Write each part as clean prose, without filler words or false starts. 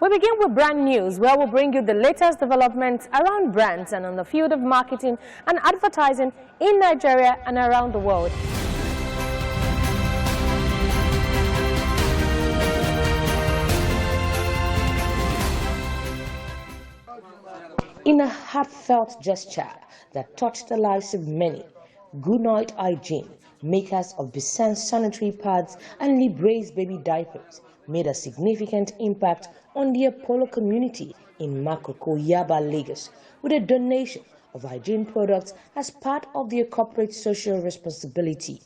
We begin with brand news, where we'll bring you the latest developments around brands and on the field of marketing and advertising in Nigeria and around the world. In a heartfelt gesture that touched the lives of many, Goodnight Hygiene, makers of Bisan sanitary pads and Libra's baby diapers, made a significant impact on the Apollo community in Makoko, Yaba, Lagos, with a donation of hygiene products as part of their corporate social responsibility.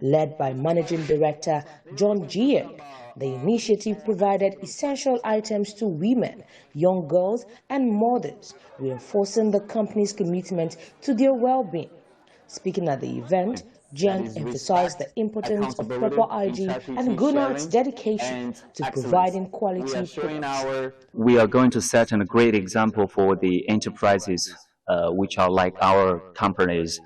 Led by Managing Director John Giek, the initiative provided essential items to women, young girls, and mothers, reinforcing the company's commitment to their well-being. Speaking at the event, Giek emphasized the importance of proper hygiene and Goodnight's dedication to providing quality products. We are going to set a great example for the enterprises which are like our companies.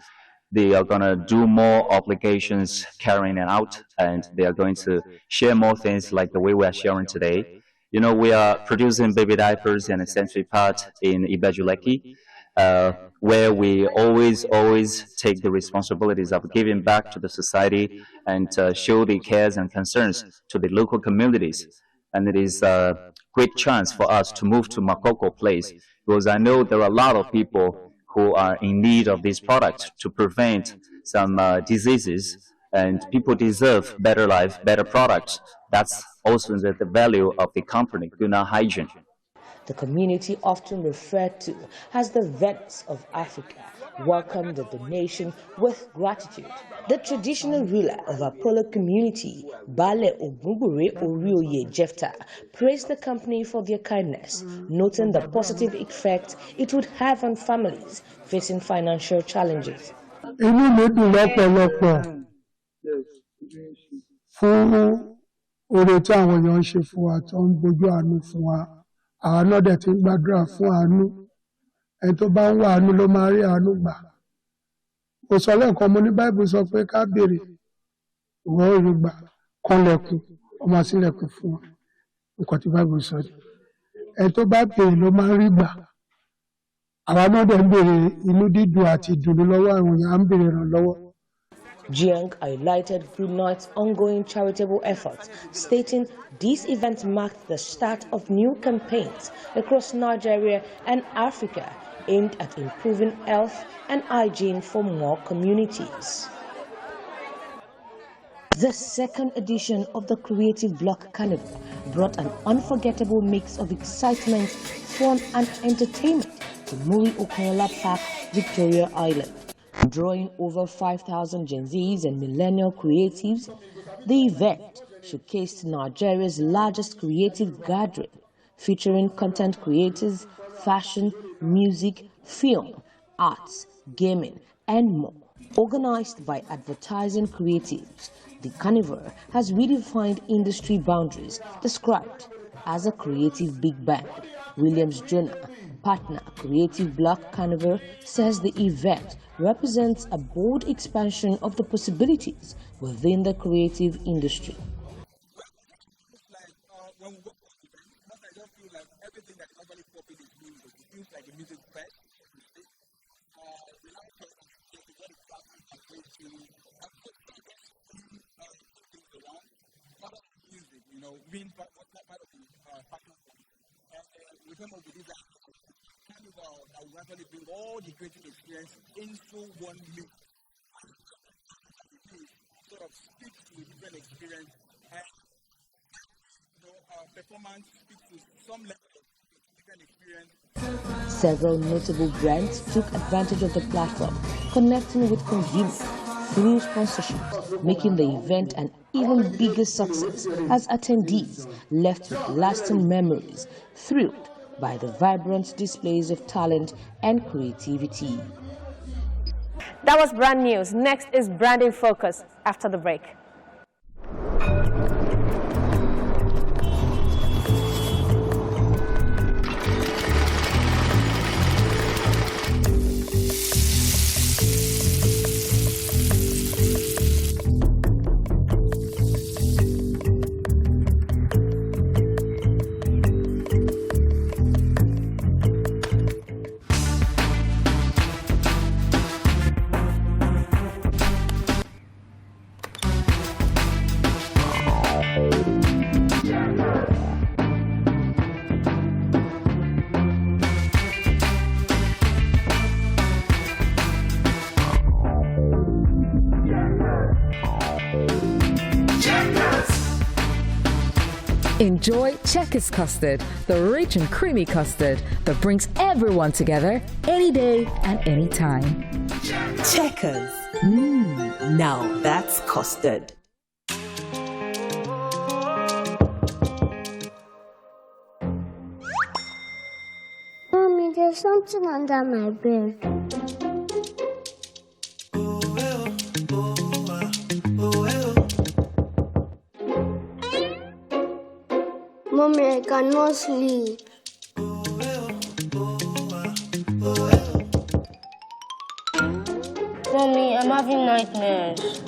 They are going to do more obligations carrying it out, and they are going to share more things like the way we are sharing today. You know, we are producing baby diapers and a sanitary pad in Ibejuleki, where we always take the responsibilities of giving back to the society and show the cares and concerns to the local communities. And it is a great chance for us to move to Makoko place, because I know there are a lot of people who are in need of these products to prevent some diseases, and people deserve better life, better products. That's also the value of the company, Goodnight Hygiene. The community, often referred to as the Venice of Africa, welcomed the donation with gratitude. The traditional ruler of Apollo community, Bale Ogunbure Orioye Jefta, praised the company for their kindness, noting the positive effect it would have on families facing financial challenges. Àwọn náà dẹ̀ ti ń gbàdúrà fún àánú, ẹni tó bá ń wá àánú ló máa rí àánú gbà. Mo sọ lẹ́ẹ̀kan, mo ní Báíbù sọ pé ká béèrè, ìwọ ó rí gbà, kànlẹ̀kùn, ó máa ṣílẹ̀kùn fún wa. Nǹkan tí Báíbù sọ ni. Ẹni tó bá béèrè ló máa rí gbà. Àwa náà dẹ̀ ń béèrè inú dídùn àti ìdùnnú lọ́wọ́ àwọn èèyàn, à ń béèrè ìrànlọ́wọ́. Giek highlighted Goodnight's ongoing charitable efforts, stating this event marked the start of new campaigns across Nigeria and Africa aimed at improving health and hygiene for more communities. The second edition of the Creative Block Carnival brought an unforgettable mix of excitement, fun and entertainment to Muri Okonola Park, Victoria Island. Drawing over 5,000 Gen Zs and millennial creatives, the event showcased Nigeria's largest creative gathering, featuring content creators, fashion, music, film, arts, gaming, and more. Organized by advertising creatives, the carnival has redefined industry boundaries, described as a creative big bang. Williams Jonah, partner Creative Block Carnival, says the event represents a bold expansion of the possibilities within the creative industry. We actually bring all the creative experience into one loop. Sort of speak to a different experience, and performance speaks to some level of different experience. Several notable brands took advantage of the platform, connecting with consumers through sponsorships, making the event an even bigger success as attendees left with lasting memories, thrilled by the vibrant displays of talent and creativity. That was brand news. Next is Branding Focus after the break. Enjoy Checkers custard, the rich and creamy custard that brings everyone together any day and any time. Checkers. Now that's custard. Mommy, there's something under my bed. Mommy, I cannot sleep. Mommy, I'm having nightmares.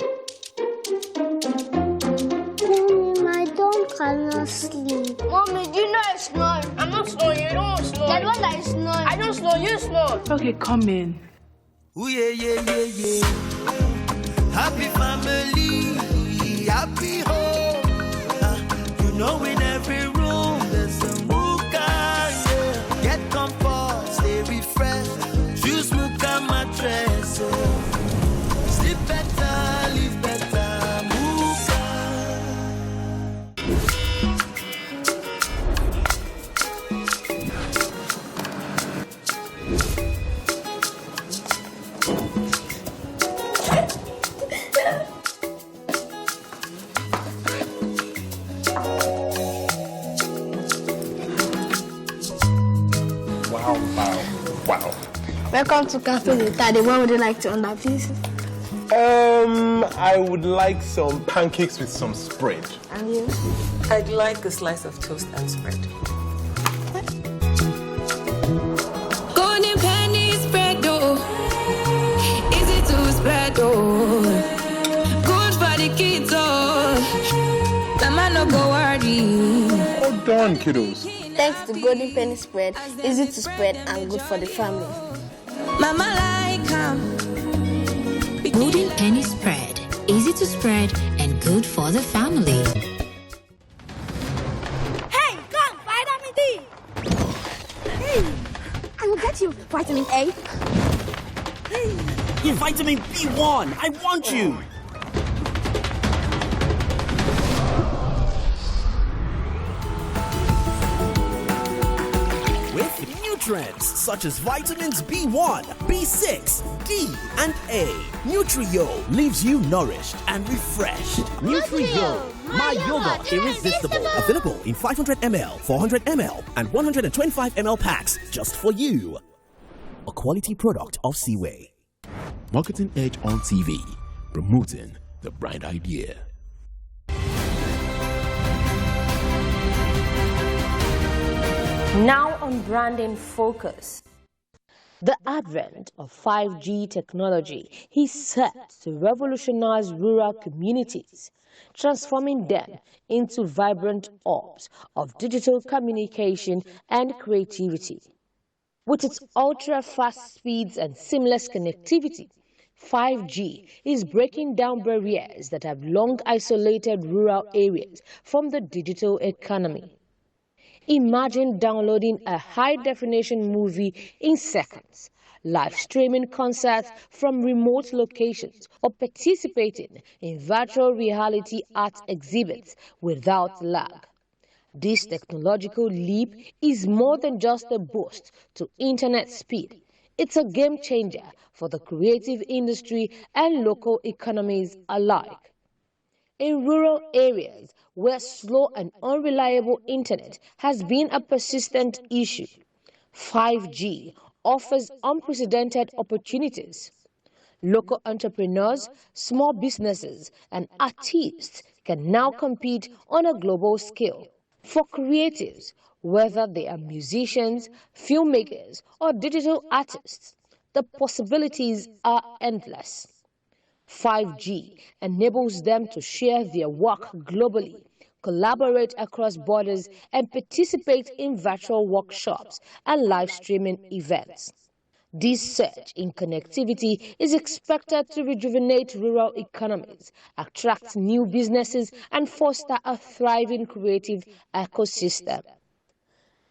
Mommy, my dog cannot sleep. Mommy, do you know I snore? I'm not snoring. You don't snore. You're the one that is snoring. I don't snore. You snore. Okay, come in. Ooh, yeah, yeah, yeah, yeah. Happy family, happy home. You know in every room there's some Muka, yeah. Get comfort, stay refreshed. Choose Muka mattress, sleep better, live better, Muka. Wow. Welcome to Cafe Daddy. What would you like to order, please? I would like some pancakes with some spread. And you? I'd like a slice of toast and spread. Golden penny spread, oh. Easy to spread, oh. Good for the kids, oh. Mama no go worry. Hold on, kiddos. Thanks to Golden Penny Spread, easy to spread and good for the family. Mama like Golden Penny Spread, easy to spread and good for the family. Hey, come, vitamin D! Hey, I will get you vitamin A. Hey, you vitamin B1, I want you. Nutrients such as vitamins B1, B6, D, and A. Nutrio leaves you nourished and refreshed. Nutrio, my yogurt irresistible. Available in 500 ml, 400 ml, and 125 ml packs just for you. A quality product of Seaway. Marketing Edge on TV, promoting the bright idea. Now on Branding Focus. The advent of 5G technology is set to revolutionize rural communities, transforming them into vibrant hubs of digital communication and creativity. With its ultra-fast speeds and seamless connectivity, 5G is breaking down barriers that have long isolated rural areas from the digital economy. Imagine downloading a high-definition movie in seconds, live streaming concerts from remote locations, or participating in virtual reality art exhibits without lag. This technological leap is more than just a boost to internet speed. It's a game changer for the creative industry and local economies alike. In rural areas where slow and unreliable internet has been a persistent issue, 5G offers unprecedented opportunities. Local entrepreneurs, small businesses, and artists can now compete on a global scale. For creatives, whether they are musicians, filmmakers, or digital artists, the possibilities are endless. 5G enables them to share their work globally, collaborate across borders, and participate in virtual workshops and live streaming events. This surge in connectivity is expected to rejuvenate rural economies, attract new businesses, and foster a thriving creative ecosystem.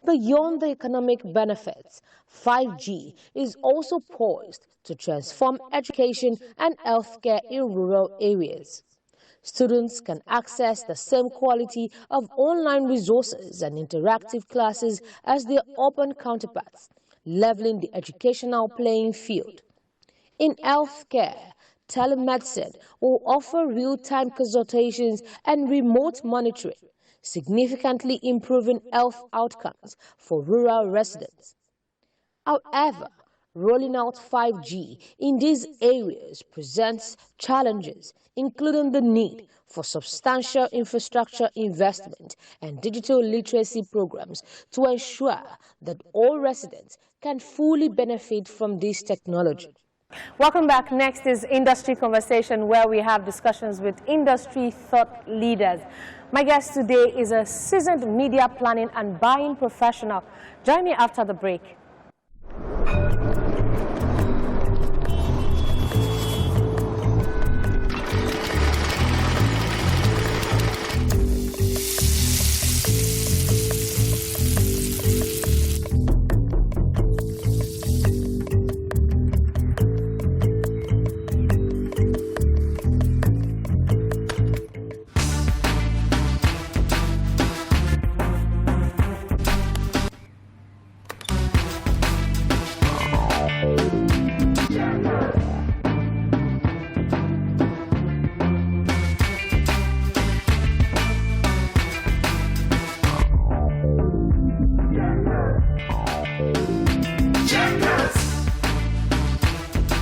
Beyond the economic benefits, 5G is also poised to transform education and healthcare in rural areas. Students can access the same quality of online resources and interactive classes as their open counterparts, leveling the educational playing field. In healthcare, telemedicine will offer real-time consultations and remote monitoring, significantly improving health outcomes for rural residents. However, rolling out 5G in these areas presents challenges, including the need for substantial infrastructure investment and digital literacy programs to ensure that all residents can fully benefit from this technology. Welcome back. Next is Industry Conversation, where we have discussions with industry thought leaders. My guest today is a seasoned media planning and buying professional. Join me after the break.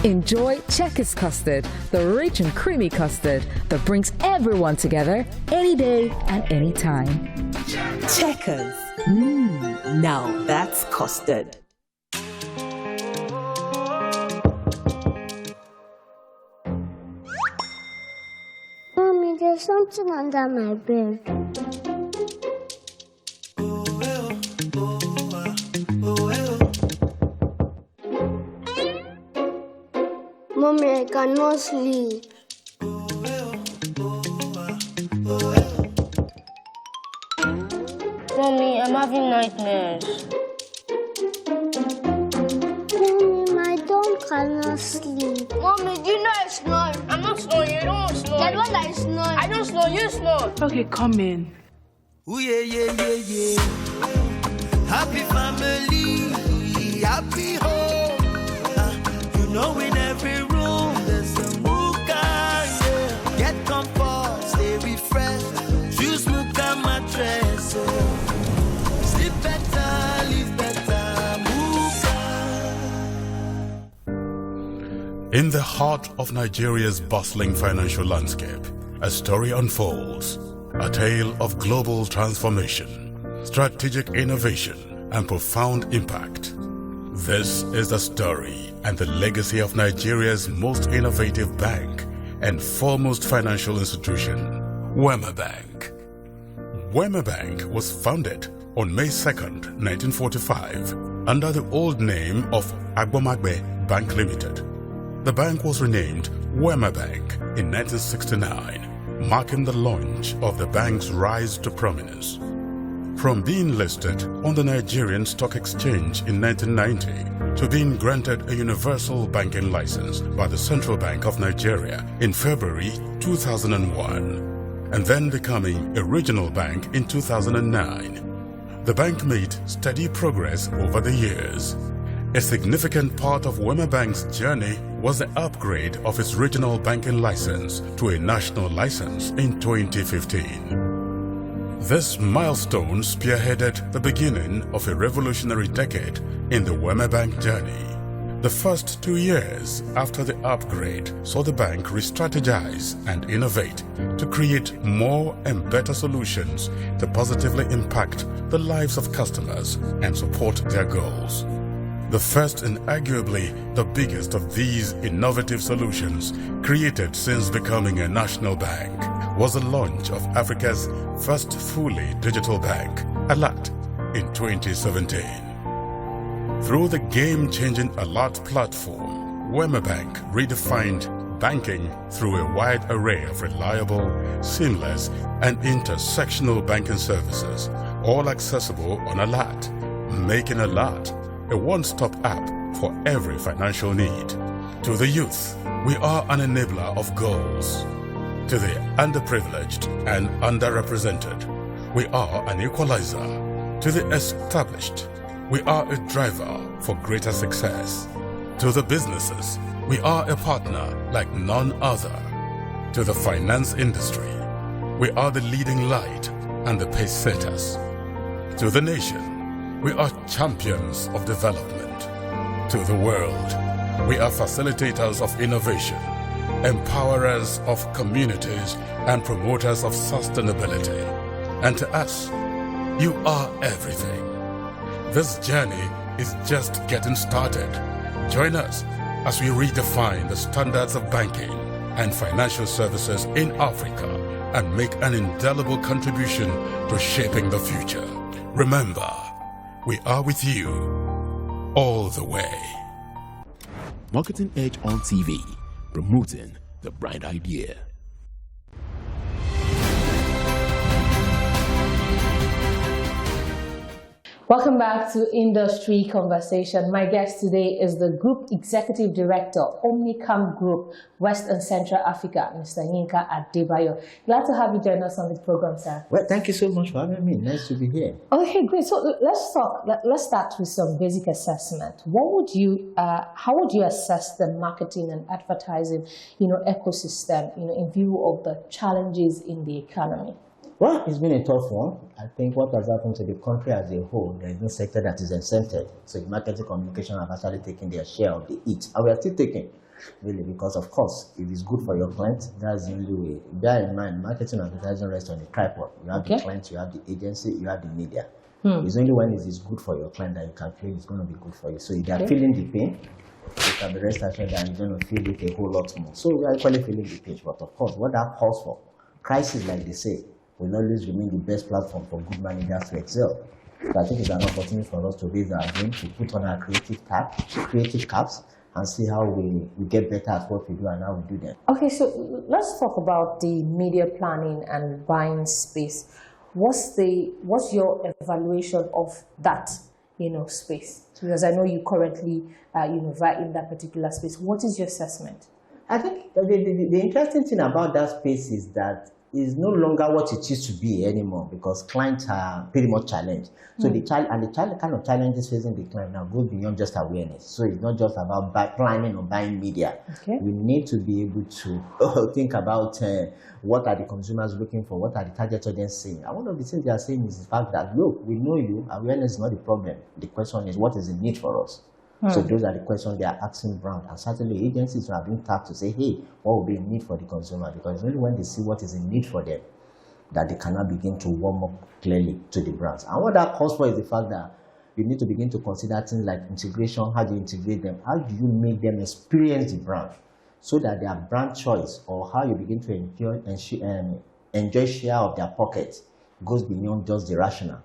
Enjoy Checkers Custard, the rich and creamy custard that brings everyone together any day and any time. Checkers. Now that's custard. Mommy, there's something under my bed. Mommy, I cannot sleep. Mommy, I'm having nightmares. Mommy, my dog cannot sleep. Mommy, do you know I snore? I'm not snoring. You don't snore. You're the one that is snoring. I don't snore. You snore. Okay, come in. Ooh, yeah, yeah, yeah, yeah. Happy family, happy home. You know in every room there's a muka, yeah. Get comfort, stay refreshed. Choose muka mattress. Sleep better, live better, muka. In the heart of Nigeria's bustling financial landscape, a story unfolds. A tale of global transformation, strategic innovation, and profound impact. This is the story and the legacy of Nigeria's most innovative bank and foremost financial institution, Wema Bank. Wema Bank was founded on May 2nd, 1945, under the old name of Agbomagbe Bank Limited. The bank was renamed Wema Bank in 1969, marking the launch of the bank's rise to prominence. From being listed on the Nigerian Stock Exchange in 1990 to being granted a universal banking license by the Central Bank of Nigeria in February 2001, and then becoming a regional bank in 2009, the bank made steady progress over the years. A significant part of Wema Bank's journey was the upgrade of its regional banking license to a national license in 2015. This milestone spearheaded the beginning of a revolutionary decade in the Wema Bank journey. The first 2 years after the upgrade saw the bank re-strategize and innovate to create more and better solutions to positively impact the lives of customers and support their goals. The first and arguably the biggest of these innovative solutions created since becoming a national bank was the launch of Africa's first fully digital bank, Alert, in 2017. Through the game-changing Alert platform, Wema Bank redefined banking through a wide array of reliable, seamless, and intersectional banking services, all accessible on Alert, making Alert a one-stop app for every financial need. To the youth, we are an enabler of goals. To the underprivileged and underrepresented, we are an equalizer. To the established, we are a driver for greater success. To the businesses, we are a partner like none other. To the finance industry, we are the leading light and the pace setters. To the nation, we are champions of development. To the world, we are facilitators of innovation, empowerers of communities, and promoters of sustainability. And to us, you are everything. This journey is just getting started. Join us as we redefine the standards of banking and financial services in Africa and make an indelible contribution to shaping the future. Remember, we are with you all the way. Marketing Edge on TV, promoting the bright idea. Welcome back to Industry Conversation. My guest today is the Group Executive Director, Omnicam Group, West and Central Africa, Mr. YINKA ADEBAYO. Glad to have you join us on the program, sir. Well, thank you so much for having me. Nice to be here. Okay, great. So let's talk. Let's start with some basic assessment. What would you, how would you assess the marketing and advertising, ecosystem, in view of the challenges in the economy? Well, it's been a tough one. I think what has happened to the country as a whole, there is no sector that is exempted. So the marketing communication have actually taken their share of the heat. And we are still taking, really, because of course, if it's good for your client, that's the only way. Bear in mind, marketing and advertising rests on the tripod. You have the client, you have the agency, you have the media. It's only when it is good for your client that you can feel it's going to be good for you. So if they are feeling the pain, you can be rest assured that you're going to feel it a whole lot more. So we are actually feeling the pinch. But of course, what that calls for, crisis, like they say, will always remain the best platform for good managers to excel. So I think it's an opportunity for us to raise our game, to put on our creative caps, and see how we get better at what we do and how we do them. Okay, so let's talk about the media planning and buying space. What's your evaluation of that, space? Because I know you currently, right in that particular space. What is your assessment? I think the interesting thing about that space is that is no longer what it used to be anymore, because clients are pretty much challenged. So the kind of challenges facing the client now goes beyond just awareness. So it's not just about planning or buying media. Okay. We need to be able to think about what are the consumers looking for, what are the target audience saying. And one of the things they are saying is the fact that, look, we know you, awareness is not the problem. The question is, what is the need for us? So those are the questions they are asking brand, and certainly agencies have been tapped to say, hey, what will be a need for the consumer? Because only when they see what is in need for them that they cannot begin to warm up clearly to the brands. And what that calls for is the fact that you need to begin to consider things like integration. How do you integrate them? How do you make them experience the brand so that their brand choice, or how you begin to enjoy share of their pockets, goes beyond just the rational.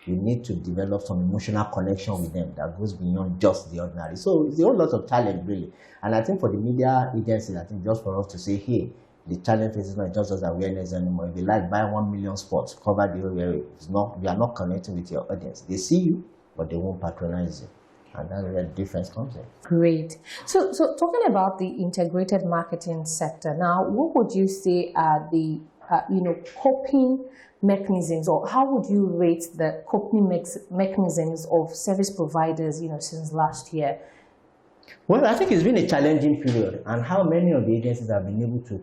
You need to develop some emotional connection with them that goes beyond just the ordinary. So it's a whole lot of challenge, really. And I think for the media agencies, I think just for us to say, hey, the challenge is not just as awareness anymore. If you like, buy 1 million spots, cover the whole area. You are not connecting with your audience. They see you, but they won't patronize you. And that's where the difference comes in. Great. So talking about the integrated marketing sector, now, what would you say are the coping mechanisms, or how would you rate the coping mechanisms of service providers, since last year? Well, I think it's been a challenging period, and how many of the agencies have been able to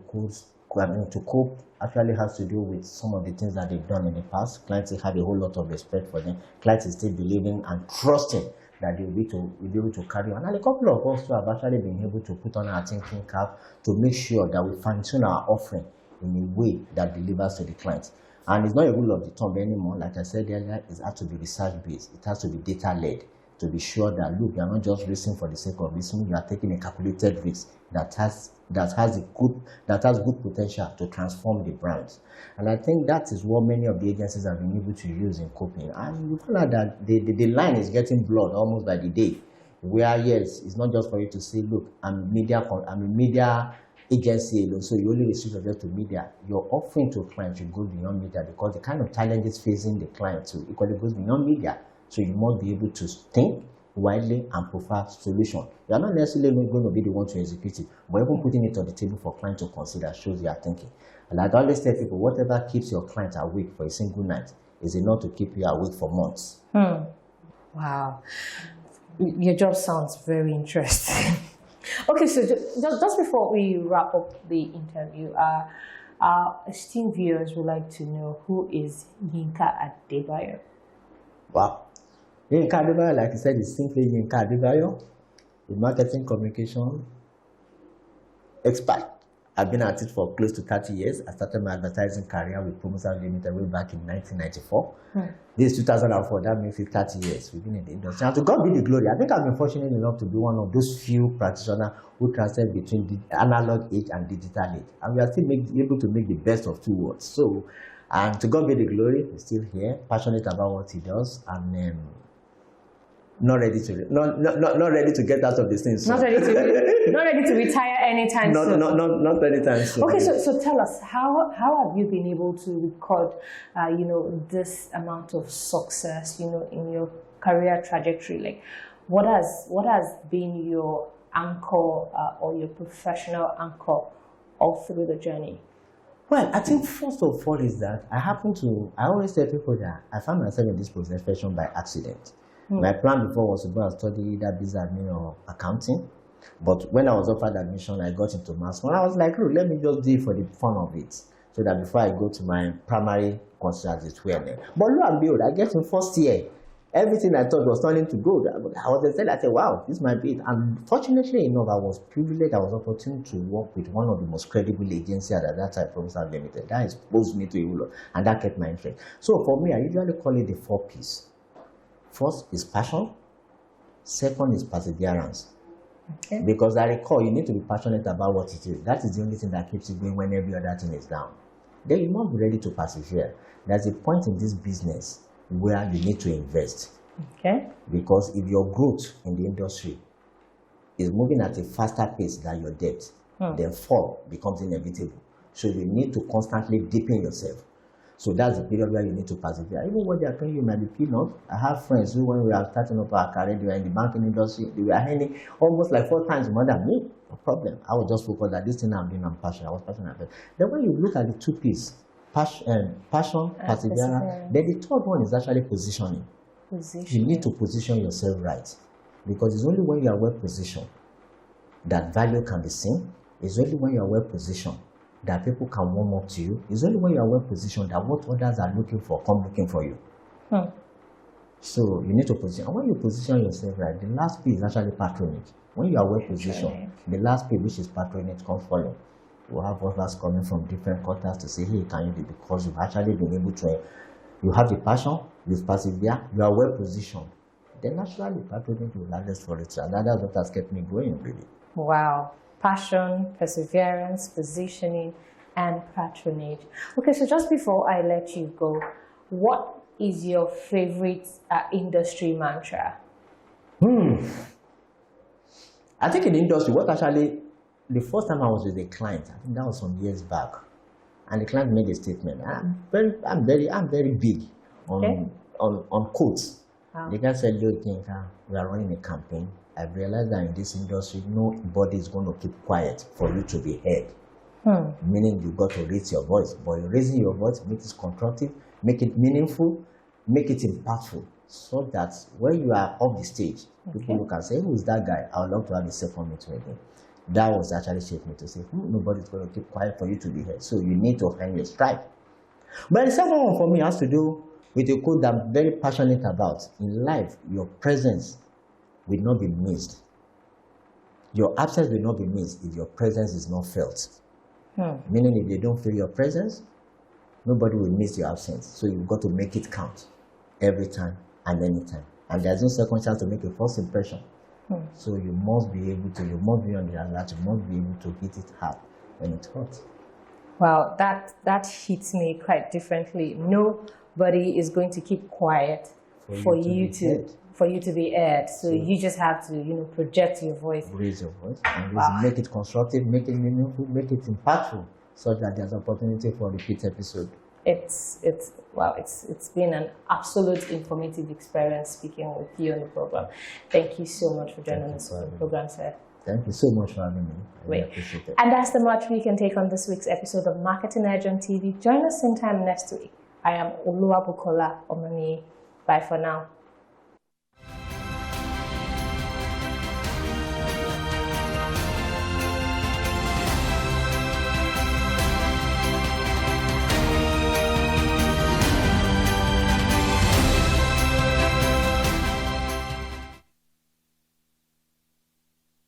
cope actually has to do with some of the things that they've done in the past. Clients have a whole lot of respect for them. Clients are still believing and trusting that they'll be able to carry on. And a couple of us who have actually been able to put on our thinking cap to make sure that we fine-tune our offering in a way that delivers to the clients. And it's not a rule of the thumb anymore. Like I said earlier, it has to be research-based. It has to be data-led to be sure that, look, you are not just racing for the sake of racing. You are taking a calculated risk that has good potential to transform the brands. And I think that is what many of the agencies have been able to use in coping. And you find out that the line is getting blurred almost by the day, where, yes, it's not just for you to say, look, I'm a media agency alone, so you only receive your to media. Your offering to clients should go beyond media, because the kind of challenges facing the client too equally goes beyond media. So you must be able to think widely and preferred solution. You are not necessarily going to be the one to execute it, but even putting it on the table for client to consider shows you are thinking. And I always tell people, whatever keeps your client awake for a single night is enough to keep you awake for months. Wow. Your job sounds very interesting. Okay, so just before we wrap up the interview, our esteemed viewers would like to know, who is YINKA ADEBAYO? Wow. YINKA ADEBAYO, like I said, is simply YINKA ADEBAYO, a marketing communication expert. I've been at it for close to 30 years. I started my advertising career with Promotion Limited way back in 1994. This is 2004, that makes it 30 years. We've been in the industry. And to God be the glory. I think I've been fortunate enough to be one of those few practitioners who translate between the analog age and digital age. And we are still able to make the best of two worlds. So, and to God be the glory, he's still here, passionate about what he does, and not ready to get out of this thing. So. Not ready to retire anytime soon. Not anytime soon. Okay, so tell us, how have you been able to record, this amount of success, in your career trajectory? Like, what has been your anchor or your professional anchor all through the journey? Well, I think first of all is that I always tell people that I found myself in this profession by accident. My plan before was to go and study either business admin or accounting. But when I was offered admission, I got into mass comm. I was like, look, let me just do it for the fun of it. So that before I go to my primary course as a 12. But lo and behold, I get in first year. Everything I thought was turning to gold. I was excited. I said, wow, this might be it. And fortunately enough, I was privileged. I was opportune to work with one of the most credible agencies at that time, Promotion Limited. That exposed me to a lot, and that kept my interest. So for me, I usually call it the 4 P's. First is passion. Second is perseverance. Okay. Because I recall, you need to be passionate about what it is. That is the only thing that keeps you going when every other thing is down. Then you must be ready to persevere. There's a point in this business where you need to invest. Okay. Because if your growth in the industry is moving at a faster pace than your debt, then fall becomes inevitable. So you need to constantly deepen yourself. So that's the period where you need to persevere. Even when they are paying you might be peanuts. I have friends who, when we are starting up our career, they were in the banking industry, they were earning almost like 4 times more than me. No problem. I was just focused that this thing I'm doing, I'm passionate. I was passionate about it. Then when you look at the 2 P's, passion, perseverance, then the third one is actually positioning. You need to position yourself right. Because it's only when you are well positioned that value can be seen. It's only when you are well positioned that people can warm up to you. It's only when you are well positioned that what others are looking for come looking for you. So you need to position. And when you position yourself right, the last P is actually patronage. When you are well positioned, the last P, which is patronage, comes following. You have others coming from different quarters to say, hey, can you do? Because you've actually been able to, you have the passion, you've persevered, you are well positioned. Then naturally patronage will last for it. And that's what has kept me going, really. Wow. Passion, perseverance, positioning, and patronage. Okay, so just before I let you go, what is your favorite industry mantra? I think in the industry, the first time I was with a client, I think that was some years back, and the client made a statement. I'm very big on quotes. Wow. The guy said, look, Yinka, we are running a campaign. I've realized that in this industry, nobody is going to keep quiet for you to be heard. Meaning you've got to raise your voice. But raising your voice, make it constructive, make it meaningful, make it impactful. So that when you are off the stage, people look and say, who is that guy? I would love to have a second meeting with him. That was actually shaping me to say, nobody's going to keep quiet for you to be heard. So you need to find your stride. But the second one for me has to do with a quote that I'm very passionate about. In life, your presence will not be missed. Your absence will not be missed if your presence is not felt. Meaning if they don't feel your presence, nobody will miss your absence. So you've got to make it count every time and anytime. And there's no second chance to make a first impression. So you must be able to, you must be on the alert, you must be able to hit it hard when it's hot. Well, that hits me quite differently. Nobody is going to keep quiet for you to be heard. So you just have to, project your voice. Raise your voice and make it constructive, make it meaningful, make it impactful, so that there's opportunity for repeat episode. it's been an absolute informative experience speaking with you on the program. Thank you so much for joining us on the program, sir. Thank you so much for having me. I really appreciate it. And that's the much we can take on this week's episode of Marketing Edge on TV. Join us same time next week. I am Oluwabukola Omani. Bye for now.